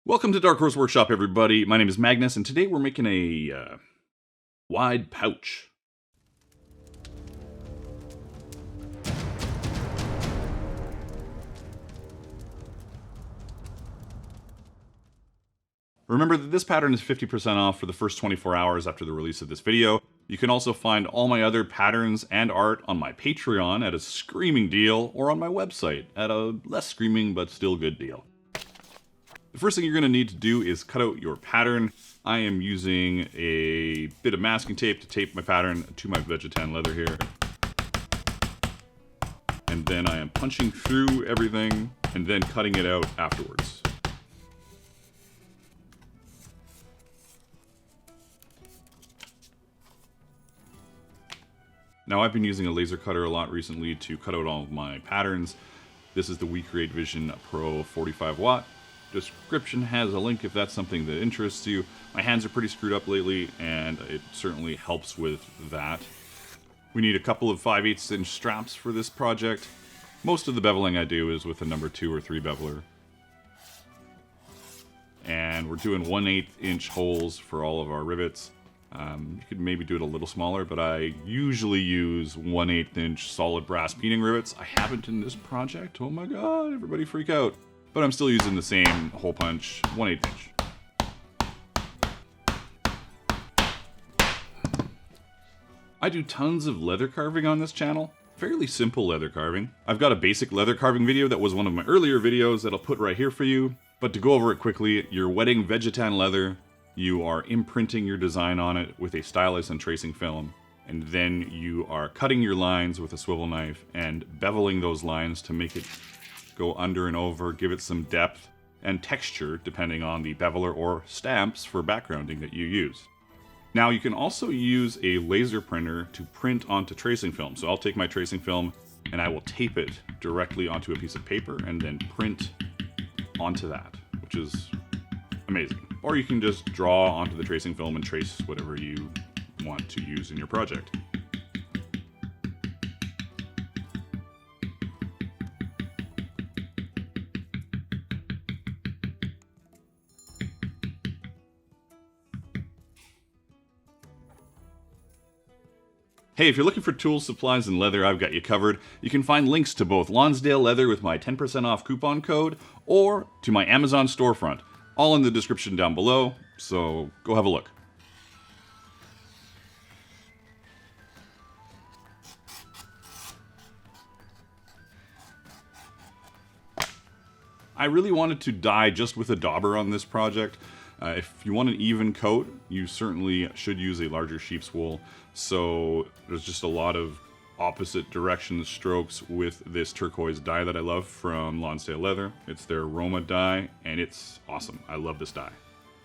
Welcome to Dark Horse Workshop, everybody. My name is Magnus, and today we're making a wide pouch. Remember that this pattern is 50% off for the first 24 hours after the release of this video. You can also find all my other patterns and art on my Patreon at a screaming deal, or on my website at a less screaming but still good deal. The first thing you're going to need to do is cut out your pattern. I am using a bit of masking tape to tape my pattern to my Vegetan leather here. And then I am punching through everything and then cutting it out afterwards. Now I've been using a laser cutter a lot recently to cut out all of my patterns. This is the WeCreate Vision Pro 45 watt. Description has a link if that's something that interests you. My hands are pretty screwed up lately, and it certainly helps with that. We need a couple of 5/8 inch straps for this project. Most of the beveling I do is with a number 2 or 3 beveler. And we're doing 1/8 inch holes for all of our rivets. You could maybe do it a little smaller, but I usually use 1/8 inch solid brass peening rivets. I haven't in this project. Oh my god, everybody freak out. But I'm still using the same hole punch, 1/8 inch. I do tons of leather carving on this channel. Fairly simple leather carving. I've got a basic leather carving video that was one of my earlier videos that I'll put right here for you. But to go over it quickly, you're wetting Vegetan leather, you are imprinting your design on it with a stylus and tracing film, and then you are cutting your lines with a swivel knife and beveling those lines to make it go under and over, give it some depth and texture depending on the beveler or stamps for backgrounding that you use. Now you can also use a laser printer to print onto tracing film. So I'll take my tracing film and I will tape it directly onto a piece of paper and then print onto that, which is amazing. Or you can just draw onto the tracing film and trace whatever you want to use in your project. Hey, if you're looking for tools, supplies, and leather, I've got you covered. You can find links to both LONSDALE leather with my 10% off coupon code, or to my Amazon storefront, all in the description down below, so go have a look. I really wanted to dye just with a dauber on this project. If you want an even coat, you certainly should use a larger sheep's wool. So there's just a lot of opposite direction strokes with this turquoise dye that I love from LONSDALE Leather. It's their Roma dye, and it's awesome. I love this dye.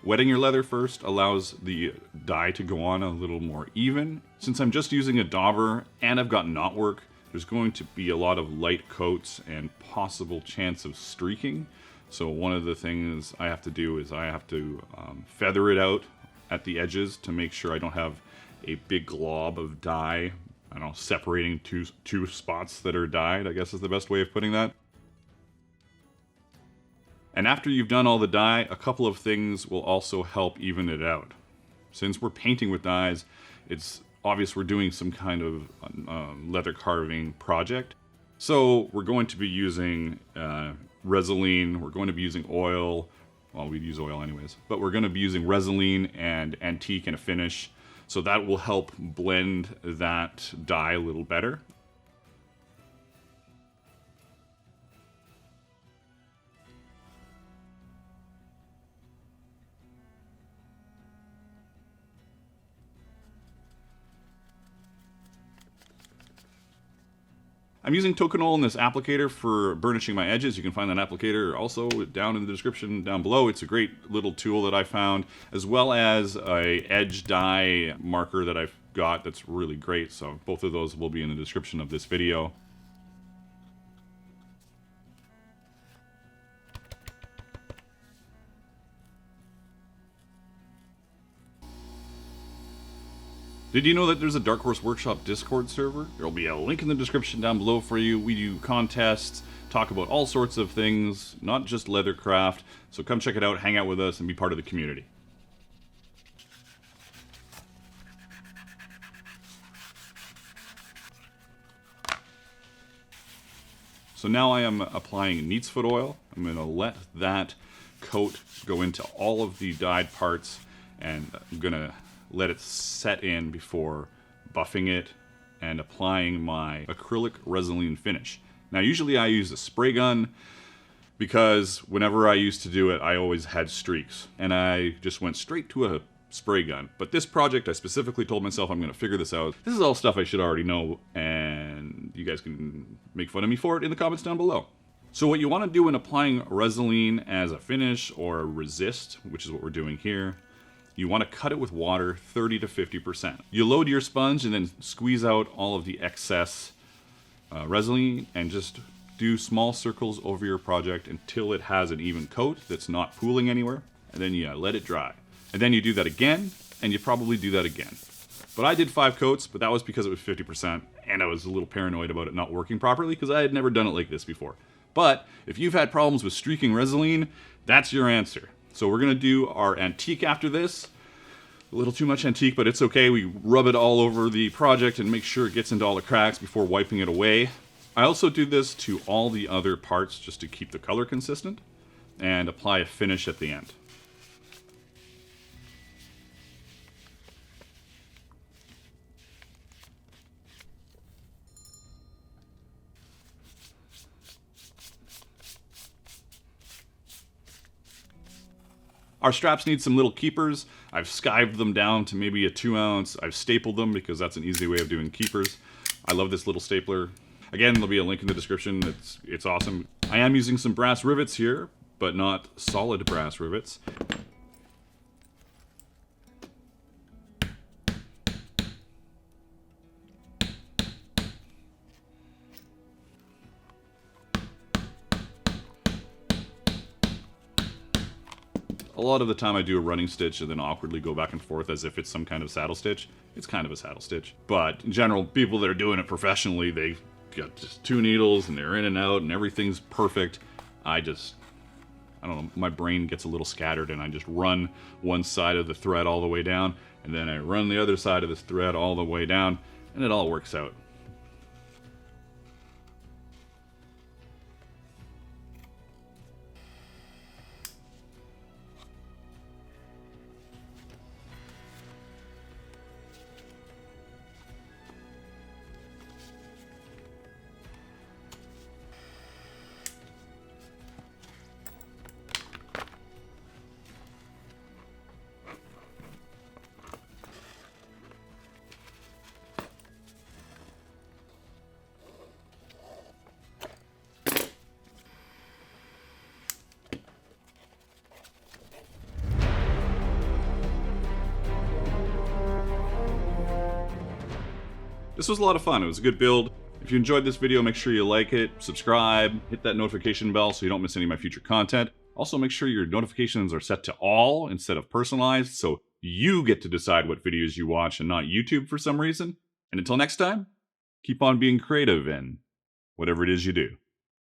Wetting your leather first allows the dye to go on a little more even. Since I'm just using a dauber and I've got knotwork, there's going to be a lot of light coats and possible chance of streaking. So one of the things I have to do is I have to feather it out at the edges to make sure I don't have a big glob of dye, I don't know, separating two spots that are dyed, I guess is the best way of putting that. And after you've done all the dye, a couple of things will also help even it out. Since we're painting with dyes, it's obvious we're doing some kind of leather carving project. So we're going to be using Resolene, we're going to be using oil, well, we'd use oil anyways, but we're going to be using Resolene and antique and a finish, so that will help blend that dye a little better. I'm using Tokenol in this applicator for burnishing my edges. You can find that applicator also down in the description down below. It's a great little tool that I found, as well as a edge dye marker that I've got that's really great. So both of those will be in the description of this video. Did you know that there's a Dark Horse Workshop Discord server? There'll be a link in the description down below for you. We do contests, talk about all sorts of things, not just leathercraft. So come check it out, hang out with us, and be part of the community. So now I am applying neat's foot oil. I'm going to let that coat go into all of the dyed parts, and I'm going to let it set in before buffing it and applying my acrylic resin finish. Now usually I use a spray gun because whenever I used to do it I always had streaks, and I just went straight to a spray gun. But this project I specifically told myself I'm going to figure this out. This is all stuff I should already know, and you guys can make fun of me for it in the comments down below. So what you want to do when applying resin as a finish or resist, which is what we're doing here, you want to cut it with water 30 to 50%. You load your sponge and then squeeze out all of the excess resin and just do small circles over your project until it has an even coat that's not pooling anywhere, and then you let it dry. And then you do that again, and you probably do that again. But I did 5 coats, but that was because it was 50%, and I was a little paranoid about it not working properly because I had never done it like this before. But if you've had problems with streaking resin, that's your answer. So we're going to do our antique after this. A little too much antique, but it's okay. We rub it all over the project and make sure it gets into all the cracks before wiping it away. I also do this to all the other parts just to keep the color consistent and apply a finish at the end. Our straps need some little keepers. I've skived them down to maybe a 2 ounce. I've stapled them because that's an easy way of doing keepers. I love this little stapler. Again, there'll be a link in the description. It's awesome. I am using some brass rivets here, but not solid brass rivets. A lot of the time I do a running stitch and then awkwardly go back and forth as if it's some kind of saddle stitch. It's kind of a saddle stitch. But in general, people that are doing it professionally, they've got just 2 needles and they're in and out and everything's perfect. I don't know, my brain gets a little scattered and I just run one side of the thread all the way down, and then I run the other side of this thread all the way down, and it all works out. This was a lot of fun. It was a good build. If you enjoyed this video, make sure you like it, subscribe, hit that notification bell so you don't miss any of my future content. Also, make sure your notifications are set to all instead of personalized, so you get to decide what videos you watch and not YouTube for some reason. And until next time, keep on being creative in whatever it is you do.